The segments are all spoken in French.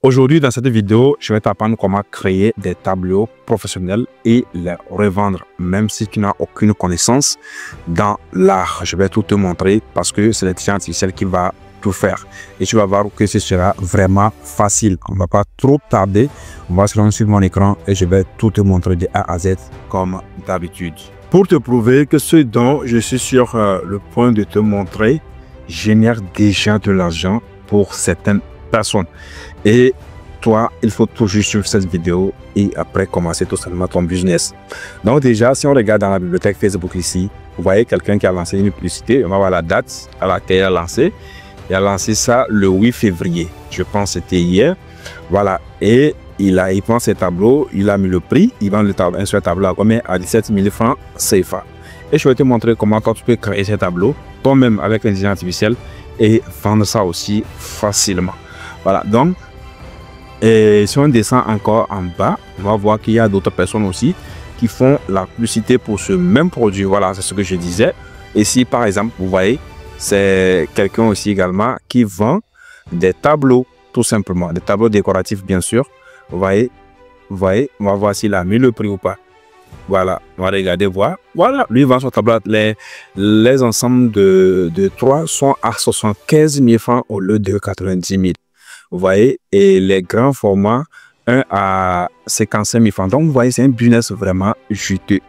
Aujourd'hui, dans cette vidéo, je vais t'apprendre comment créer des tableaux professionnels et les revendre, même si tu n'as aucune connaissance dans l'art. Je vais tout te montrer parce que c'est l'intelligence artificielle qui va tout faire. Et tu vas voir que ce sera vraiment facile. On ne va pas trop tarder. On va se rendre sur mon écran et je vais tout te montrer de A à Z comme d'habitude. Pour te prouver que ce dont je suis sur le point de te montrer génère déjà de l'argent pour certaines personnes. Et toi, il faut toujours suivre cette vidéo et après commencer tout simplement ton business. Donc déjà, si on regarde dans la bibliothèque Facebook ici, vous voyez quelqu'un qui a lancé une publicité. On va voir la date à laquelle il a lancé. Il a lancé ça le 8 février. Je pense que c'était hier. Voilà. Et il prend ses tableaux, il a mis le prix. Il vend un seul tableau à combien? À 17 000 francs CFA. Et je vais te montrer comment tu peux créer ces tableaux toi-même avec l'intelligence artificielle et vendre ça aussi facilement. Voilà, donc, et si on descend encore en bas, on va voir qu'il y a d'autres personnes aussi qui font la publicité pour ce même produit. Voilà, c'est ce que je disais. Et si, par exemple, vous voyez, c'est quelqu'un aussi également qui vend des tableaux, tout simplement. Des tableaux décoratifs, bien sûr. Vous voyez, on va voir s'il a mis le prix ou pas. Voilà, on va regarder, voir. Voilà, lui vend son tableau. Les ensembles de 3 sont à 75 000 francs au lieu de 90 000. Vous voyez, et les grands formats, 1 à 55 000 francs. Donc, vous voyez, c'est un business vraiment juteux.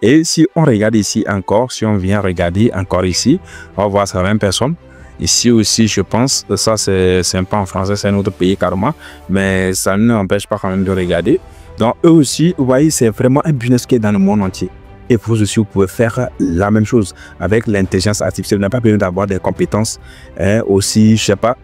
Et si on regarde ici encore, si on vient regarder encore ici, on va voir ça 20 personnes. Ici aussi, je pense, ça c'est un peu en français, c'est un autre pays carrément, mais ça ne n'empêche pas quand même de regarder. Donc, eux aussi, vous voyez, c'est vraiment un business qui est dans le monde entier. Et vous aussi, vous pouvez faire la même chose avec l'intelligence artificielle. Vous n'avez pas besoin d'avoir des compétences aussi, je sais pas,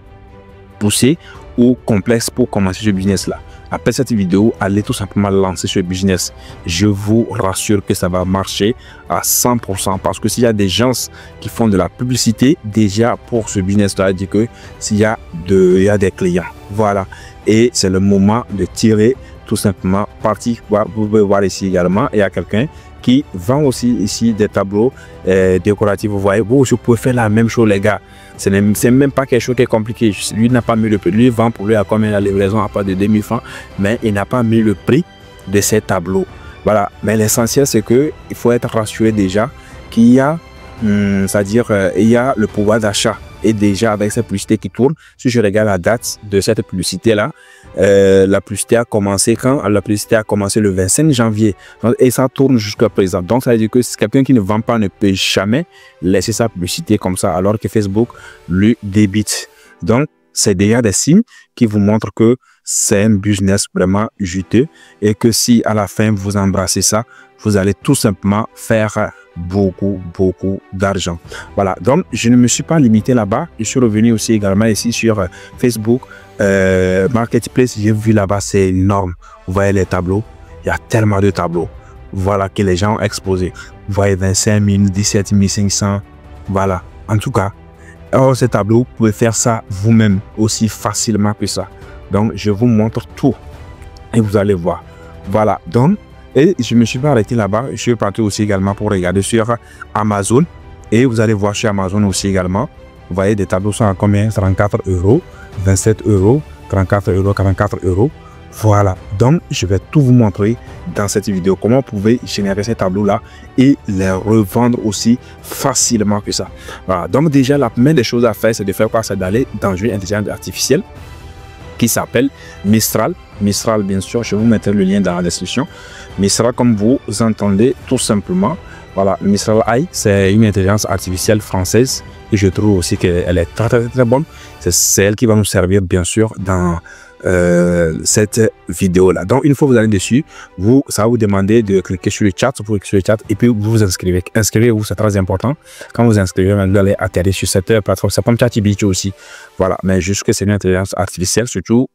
poussées ou complexes pour commencer ce business-là. Après cette vidéo, allez tout simplement lancer ce business. Je vous rassure que ça va marcher à 100% parce que s'il y a des gens qui font de la publicité déjà pour ce business-là, dit que s'il y a des clients, voilà. Et c'est le moment de tirer tout simplement parti. Vous pouvez voir ici également, il y a quelqu'un qui vend aussi ici des tableaux décoratifs. Vous voyez, vous pouvez faire la même chose, les gars. C'est même pas quelque chose qui est compliqué. Lui n'a pas mis le prix. Lui vend pour lui à combien la livraison à part de 2000 francs, mais il n'a pas mis le prix de ces tableaux. Voilà. Mais l'essentiel, c'est que il faut être rassuré déjà qu'il y a, c'est-à-dire, il y a le pouvoir d'achat. Et déjà avec cette publicité qui tourne, si je regarde la date de cette publicité-là, la publicité a commencé quand? La publicité a commencé le 25 janvier et ça tourne jusqu'à présent. Donc ça veut dire que quelqu'un qui ne vend pas ne peut jamais laisser sa publicité comme ça alors que Facebook lui débite. Donc c'est déjà des signes qui vous montrent que c'est un business vraiment juteux et que si à la fin vous embrassez ça, vous allez tout simplement faire beaucoup d'argent. Voilà, donc je ne me suis pas limité là-bas. Je suis revenu aussi également ici sur Facebook Marketplace. J'ai vu là-bas, c'est énorme. Vous voyez les tableaux, il y a tellement de tableaux. Voilà que les gens ont exposé. Vous voyez 25 000, 17 500. Voilà, en tout cas, ces tableaux, vous pouvez faire ça vous-même aussi facilement que ça. Donc je vous montre tout et vous allez voir. Voilà, donc et je me suis pas arrêté là-bas. Je suis parti aussi également pour regarder sur Amazon. Et vous allez voir chez Amazon aussi également. Vous voyez, des tableaux sont à combien? 34 €, 27 €, 34 €, 44 €. Voilà. Donc, je vais tout vous montrer dans cette vidéo. Comment vous pouvez générer ces tableaux-là et les revendre aussi facilement que ça. Voilà. Donc, déjà, la première des choses à faire, c'est de faire quoi? C'est d'aller dans une intelligence artificielle qui s'appelle Mistral. Mistral, bien sûr, je vous mettrai le lien dans la description. Mistral, comme vous entendez, tout simplement. Voilà, Mistral AI, c'est une intelligence artificielle française et je trouve aussi qu'elle est très bonne. C'est elle qui va nous servir, bien sûr, dans cette vidéo-là. Donc, une fois que vous allez dessus, ça va vous demander de cliquer sur le chat, et puis vous vous inscrivez. Inscrivez-vous, c'est très important. Quand vous inscrivez, vous allez atterrir sur cette plateforme. C'est comme ChatGPT aussi. Voilà, mais juste que c'est une intelligence artificielle, surtout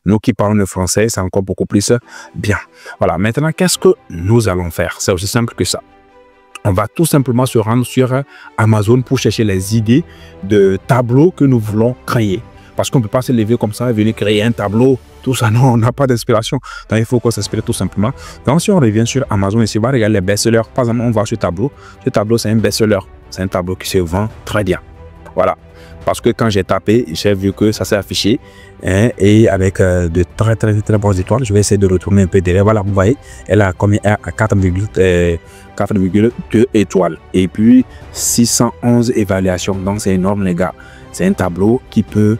nous qui parlons le français, c'est encore beaucoup plus bien. Voilà, maintenant, qu'est-ce que nous allons faire? C'est aussi simple que ça. On va tout simplement se rendre sur Amazon pour chercher les idées de tableaux que nous voulons créer. Parce qu'on ne peut pas se lever comme ça et venir créer un tableau, tout ça. Non, on n'a pas d'inspiration. Donc, il faut qu'on s'inspire tout simplement. Donc, si on revient sur Amazon ici, on va regarder les best-sellers. Par exemple, on voit ce tableau. Ce tableau, c'est un best-seller. C'est un tableau qui se vend très bien. Voilà. parce que quand j'ai tapé, j'ai vu que ça s'est affiché, hein, et avec de très bonnes étoiles. Je vais essayer de retourner un peu derrière. Voilà, vous voyez, elle a combien? À 4,2 étoiles et puis 611 évaluations. Donc c'est énorme les gars. C'est un tableau qui peut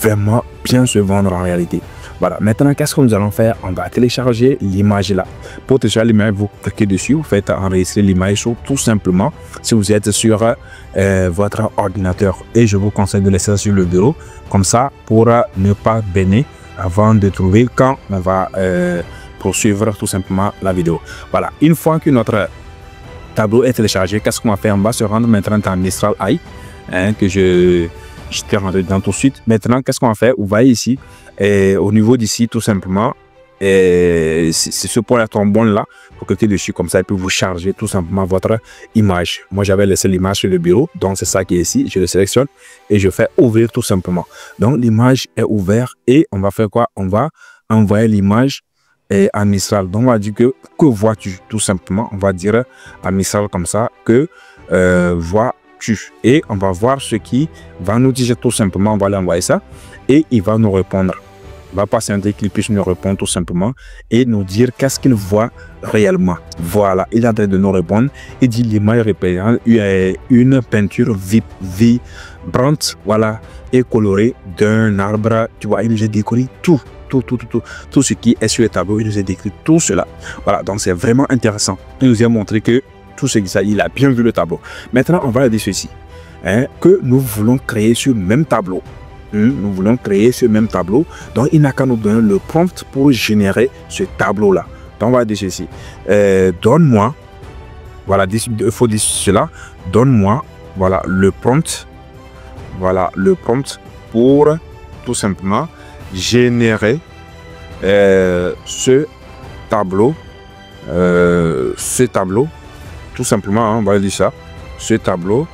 vraiment bien se vendre en réalité. Voilà, maintenant qu'est-ce que nous allons faire? On va télécharger l'image là. Pour télécharger l'image, vous cliquez dessus, vous faites enregistrer l'image tout simplement si vous êtes sur votre ordinateur, et je vous conseille de laisser ça sur le bureau comme ça pour ne pas baigner avant de trouver quand on va poursuivre tout simplement la vidéo. Voilà, une fois que notre tableau est téléchargé, qu'est-ce qu'on va faire? On va se rendre maintenant dans Mistral AI, hein, que j'étais rentré dedans tout de suite. Maintenant, qu'est-ce qu'on va faire? Vous voyez ici, au niveau d'ici, tout simplement, c'est ce point là tombant là, vous cliquez dessus comme ça, et puis vous chargez tout simplement votre image. Moi, j'avais laissé l'image sur le bureau, donc c'est ça qui est ici. Je le sélectionne et je fais ouvrir tout simplement. Donc, l'image est ouverte et on va faire quoi? On va envoyer l'image à Mistral. Donc, on va dire que vois-tu? Tout simplement, on va dire à Mistral comme ça que vois-tu? Et on va voir ce qui va nous dire tout simplement. On va lui envoyer ça et il va nous répondre. On va patienter qu'il puisse nous répondre tout simplement et nous dire qu'est-ce qu'il voit réellement. Voilà, il est en train de nous répondre. Il dit l'image représente une peinture vibrante, voilà, et colorée d'un arbre. Tu vois, il nous a décoré tout ce qui est sur le tableau. Il nous a décrit tout cela. Voilà, donc c'est vraiment intéressant. Il nous a montré que tout ce qui s'agit, il a bien vu le tableau. Maintenant, on va dire ceci, hein, que nous voulons créer ce même tableau. Nous voulons créer ce même tableau. Donc, il n'a qu'à nous donner le prompt pour générer ce tableau-là. Donc, on va dire ceci. Donne-moi, voilà, il faut dire cela. Donne-moi, voilà, le prompt. Voilà, le prompt pour tout simplement générer ce tableau. Tout simplement, hein, on va dire ça. Ce tableau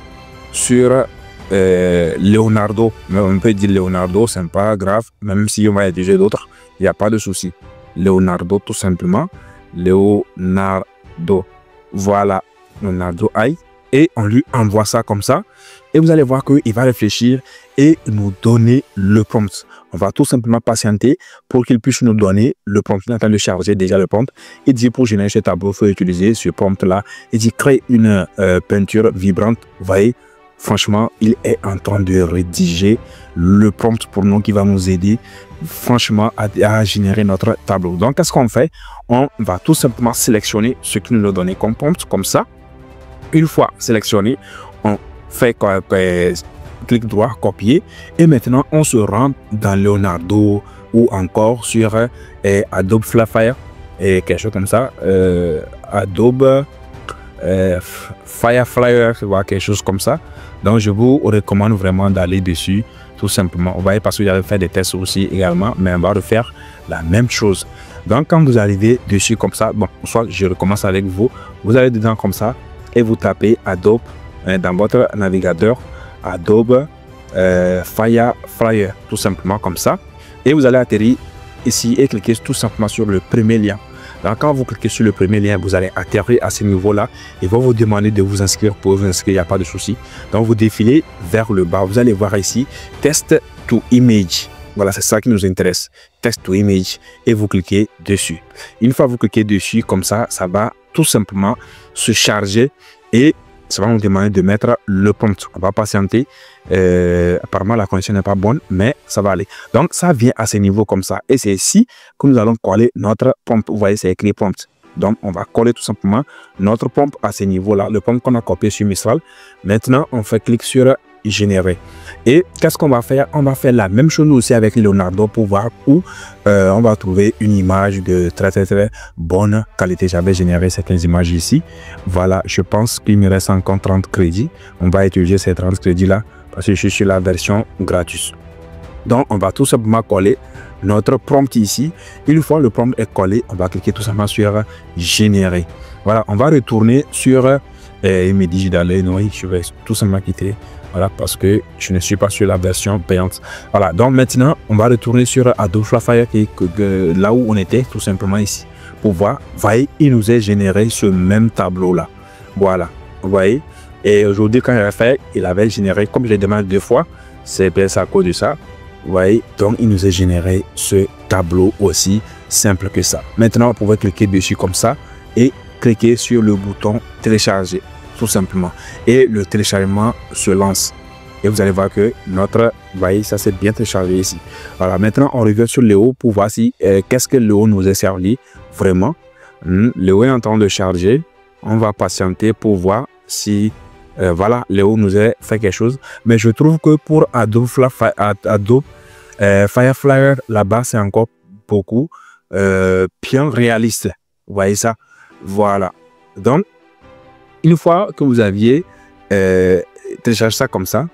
sur Leonardo, mais on peut dire Leonardo, c'est pas grave, même si on va utiliser d'autres, il n'y a pas de souci. Leonardo, tout simplement. Leonardo, voilà, Leonardo AI, et on lui envoie ça comme ça, et vous allez voir qu'il va réfléchir et nous donner le prompt. On va tout simplement patienter pour qu'il puisse nous donner le prompt. Il est en train de charger déjà le prompt. Il dit pour générer ce tableau, il faut utiliser ce prompt-là. Il dit créer une peinture vibrante. Vous voyez, franchement, il est en train de rédiger le prompt pour nous qui va nous aider franchement à générer notre tableau. Donc, qu'est-ce qu'on fait? On va tout simplement sélectionner ce qu'il nous a donné comme prompt, comme ça. Une fois sélectionné, on fait clic droit, copier, et maintenant on se rend dans Leonardo ou encore sur Adobe Firefly et quelque chose comme ça, Adobe Firefly, quelque chose comme ça. Donc je vous recommande vraiment d'aller dessus tout simplement. Vous voyez, parce que j'avais fait des tests aussi également, mais on va refaire la même chose. Donc quand vous arrivez dessus comme ça, bon, soit je recommence avec vous, vous allez dedans comme ça et vous tapez Adobe dans votre navigateur, Adobe Firefly, tout simplement comme ça, et vous allez atterrir ici et cliquer tout simplement sur le premier lien. Donc quand vous cliquez sur le premier lien, vous allez atterrir à ce niveau là. Il va vous demander de vous inscrire. Pour vous inscrire, il n'y a pas de souci. Donc vous défilez vers le bas, vous allez voir ici Text to Image. Voilà, c'est ça qui nous intéresse, Text to Image, et vous cliquez dessus. Une fois que vous cliquez dessus comme ça, ça va tout simplement se charger et ça va nous demander de mettre le prompt. On va patienter. Apparemment, la connexion n'est pas bonne, mais ça va aller. Donc, ça vient à ce niveau comme ça. Et c'est ici que nous allons coller notre prompt. Vous voyez, c'est écrit prompt. Donc, on va coller tout simplement notre prompt à ce niveau-là. Le prompt qu'on a copié sur Mistral. Maintenant, on fait clic sur générer. Et qu'est-ce qu'on va faire? On va faire la même chose aussi avec Leonardo pour voir où on va trouver une image de très bonne qualité. J'avais généré certaines images ici. Voilà, je pense qu'il me reste encore 30 crédits. On va utiliser ces 30 crédits là parce que je suis sur la version gratuite. Donc, on va tout simplement coller notre prompt ici. Une fois le prompt est collé, on va cliquer tout simplement sur générer. Voilà, on va retourner sur il me dit d'aller, non, je vais tout simplement quitter. Voilà, parce que je ne suis pas sur la version payante. Voilà, donc maintenant, on va retourner sur Adobe Firefly, là où on était, tout simplement ici. Pour voir, vous voyez, il nous a généré ce même tableau-là. Voilà, vous voyez. Et aujourd'hui, quand il a fait, il avait généré, comme je l'ai demandé 2 fois, C'est bien ça à cause de ça. Vous voyez, donc il nous a généré ce tableau aussi simple que ça. Maintenant, vous pouvez cliquer dessus comme ça et cliquer sur le bouton télécharger, tout simplement. Et le téléchargement se lance. Et vous allez voir que notre, vous voyez, ça c'est bien téléchargé ici. Voilà, maintenant on revient sur Léo pour voir si, qu'est-ce que Léo nous a servi vraiment. Léo est en train de charger. On va patienter pour voir si, voilà, Léo nous a fait quelque chose. Mais je trouve que pour Adobe Firefly, là-bas, c'est encore beaucoup bien réaliste. Vous voyez ça? Voilà. Donc, une fois que vous aviez téléchargé ça comme ça,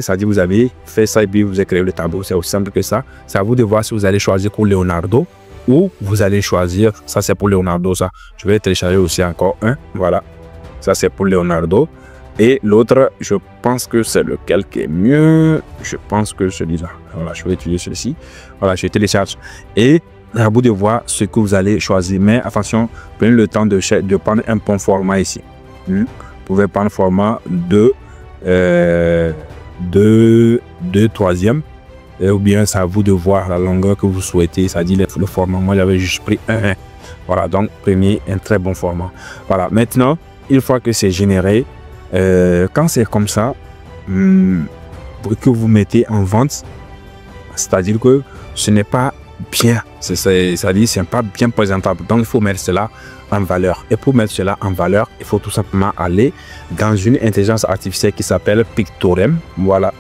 ça dit vous avez fait ça et puis vous avez créé le tableau, c'est aussi simple que ça. C'est à vous de voir si vous allez choisir pour Leonardo ou vous allez choisir, ça c'est pour Leonardo ça. Je vais télécharger aussi encore un, voilà. Ça c'est pour Leonardo. Et l'autre, je pense que c'est lequel qui est mieux. Je pense que celui-là. Voilà, je vais utiliser celui-ci. Voilà, je télécharge. Et à vous de voir ce que vous allez choisir. Mais attention, prenez le temps de prendre un bon format ici. Vous pouvez prendre format 2 troisième. Ou bien c'est à vous de voir la longueur que vous souhaitez. Ça dit le format. Moi, j'avais juste pris un. Voilà, donc premier, un très bon format. Voilà, maintenant, une fois que c'est généré, quand c'est comme ça, que vous mettez en vente, c'est-à-dire que ce n'est pas bien, c'est-à-dire c'est pas bien présentable. Donc, il faut mettre cela en valeur. Et pour mettre cela en valeur, il faut tout simplement aller dans une intelligence artificielle qui s'appelle Pictogram. Voilà,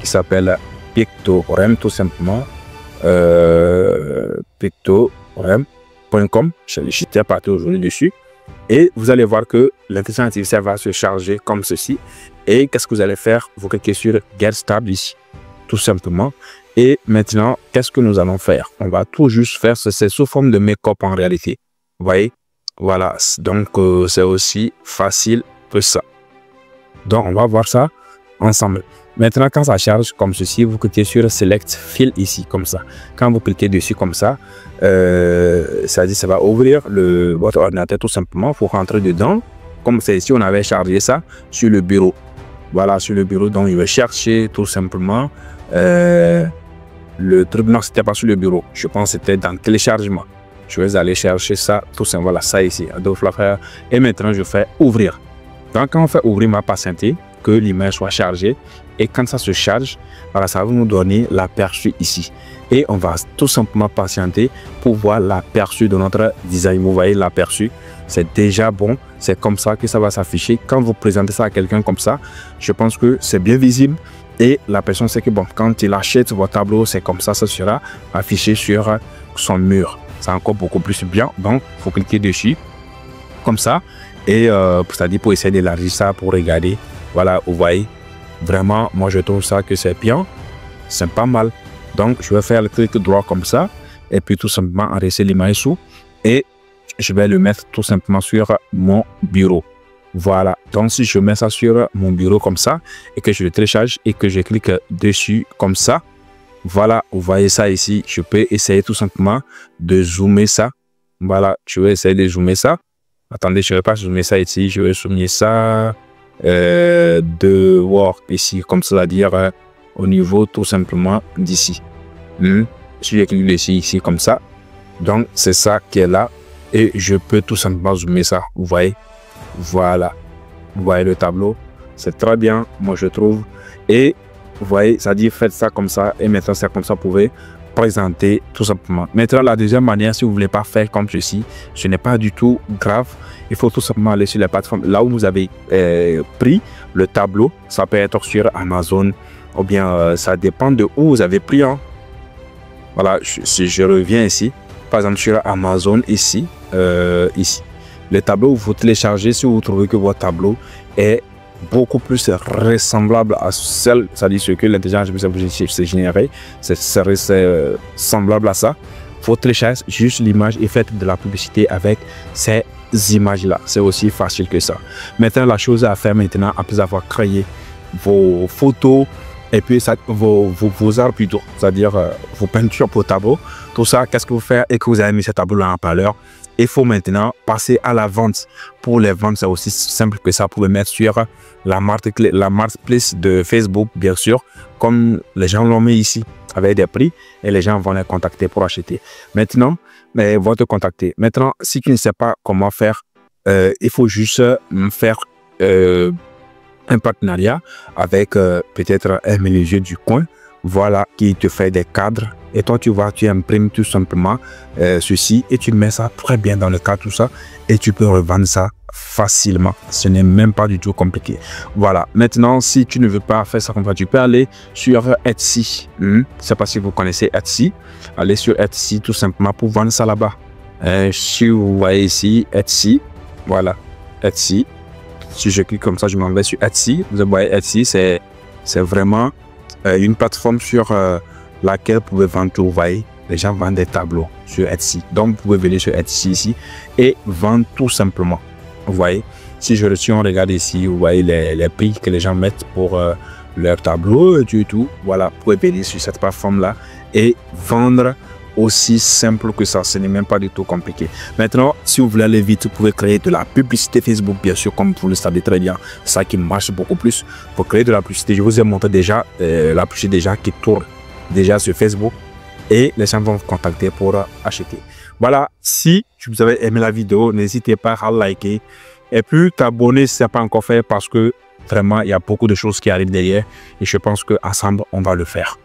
qui s'appelle Pictogram, tout simplement. Pictogram.com. J'étais parti aujourd'hui dessus. Et vous allez voir que l'intelligence artificielle va se charger comme ceci. Et qu'est-ce que vous allez faire? Vous cliquez sur Get Stable ici, tout simplement. Et maintenant, qu'est-ce que nous allons faire? On va tout juste faire, c'est sous forme de make-up en réalité. Vous voyez? Voilà, donc c'est aussi facile que ça. Donc, on va voir ça ensemble. Maintenant, quand ça charge comme ceci, vous cliquez sur Select Fill ici, comme ça. Quand vous cliquez dessus comme ça, ça dit ça va ouvrir votre ordinateur tout simplement. Il faut rentrer dedans. Comme c'est ici, on avait chargé ça sur le bureau. Voilà, sur le bureau. Donc, il va chercher tout simplement le truc. Non, c'était pas sur le bureau. Je pense que c'était dans le téléchargement. Je vais aller chercher ça, tout simplement. Voilà, ça ici. Et maintenant, je fais ouvrir. Donc, quand on fait ouvrir, on va patienter que l'image soit chargée. Et quand ça se charge, voilà, ça va nous donner l'aperçu ici. Et on va tout simplement patienter pour voir l'aperçu de notre design. Vous voyez l'aperçu, c'est déjà bon. C'est comme ça que ça va s'afficher. Quand vous présentez ça à quelqu'un comme ça, je pense que c'est bien visible. Et la personne sait que bon, quand il achète votre tableau, c'est comme ça sera affiché sur son mur. C'est encore beaucoup plus bien. Donc, il faut cliquer dessus comme ça. Et c'est-à-dire pour essayer d'élargir ça, pour regarder. Voilà, vous voyez. Vraiment, moi, je trouve ça que c'est bien. C'est pas mal. Donc, je vais faire le clic droit comme ça. Et puis, tout simplement, enregistrer l'image sous. Et je vais le mettre tout simplement sur mon bureau. Voilà. Donc, si je mets ça sur mon bureau comme ça, et que je le télécharge et que je clique dessus comme ça, voilà, vous voyez ça ici. Je peux essayer tout simplement de zoomer ça. Voilà, je vais essayer de zoomer ça. Attendez, je ne vais pas zoomer ça ici. Je vais zoomer ça de work ici, comme ça, c'est-à-dire au niveau tout simplement d'ici. Si je clique dessus ici comme ça, donc c'est ça qui est là. Et je peux tout simplement zoomer ça. Vous voyez? Voilà. Vous voyez le tableau? C'est très bien, moi je trouve. Et vous voyez, ça dit faites ça comme ça. Et maintenant, c'est comme ça, vous pouvez présenter tout simplement. Maintenant, la deuxième manière, si vous ne voulez pas faire comme ceci, ce n'est pas du tout grave. Il faut tout simplement aller sur la plateforme là où vous avez pris le tableau. Ça peut être sur Amazon ou bien ça dépend de où vous avez pris. Hein. Voilà, si je reviens ici, par exemple sur Amazon ici, ici. Le tableau, vous téléchargez si vous trouvez que votre tableau est beaucoup plus ressemblable à celle, c'est-à-dire ce que l'intelligence artificielle s'est générée, c'est semblable à ça. Il faut télécharger juste l'image et faire de la publicité avec ces images-là. C'est aussi facile que ça. Maintenant, la chose à faire maintenant, après avoir créé vos photos, et puis ça, vos arts plutôt, c'est-à-dire vos peintures pour tableau, tout ça, qu'est-ce que vous faites et que vous avez mis ce tableau en valeur. Il faut maintenant passer à la vente. Pour les ventes, c'est aussi simple que ça. Vous pouvez mettre sur la marketplace de Facebook, bien sûr, comme les gens l'ont mis ici, avec des prix, et les gens vont les contacter pour acheter. Maintenant, ils vont te contacter. Maintenant, si tu ne sais pas comment faire, il faut juste faire un partenariat avec peut-être un menuisier du coin, voilà, qui te fait des cadres. Et toi, tu imprimes tout simplement ceci et tu mets ça très bien dans le cadre, tout ça, et tu peux revendre ça facilement. Ce n'est même pas du tout compliqué. Voilà. Maintenant, si tu ne veux pas faire ça comme ça, tu peux aller sur Etsy. Je ne sais pas si vous connaissez Etsy. Allez sur Etsy tout simplement pour vendre ça là-bas. Si vous voyez ici, Etsy, voilà, Etsy. Si je clique comme ça, je m'en vais sur Etsy. Vous voyez, Etsy, c'est vraiment une plateforme sur laquelle vous pouvez vendre tout. Vous voyez, les gens vendent des tableaux sur Etsy. Donc, vous pouvez venir sur Etsy ici et vendre tout simplement. Vous voyez, si on regarde ici, vous voyez les prix que les gens mettent pour leur tableau et tout. Voilà, vous pouvez venir sur cette plateforme-là et vendre aussi simple que ça. Ce n'est même pas du tout compliqué. Maintenant, si vous voulez aller vite, vous pouvez créer de la publicité Facebook, bien sûr, comme vous le savez très bien. Ça qui marche beaucoup plus. Pour créer de la publicité, je vous ai montré déjà la publicité déjà qui tourne déjà sur Facebook et les gens vont vous contacter pour acheter. Voilà, si vous avez aimé la vidéo, n'hésitez pas à liker et puis t'abonner si ce n'est pas encore fait parce que vraiment, il y a beaucoup de choses qui arrivent derrière et je pense qu'ensemble, on va le faire.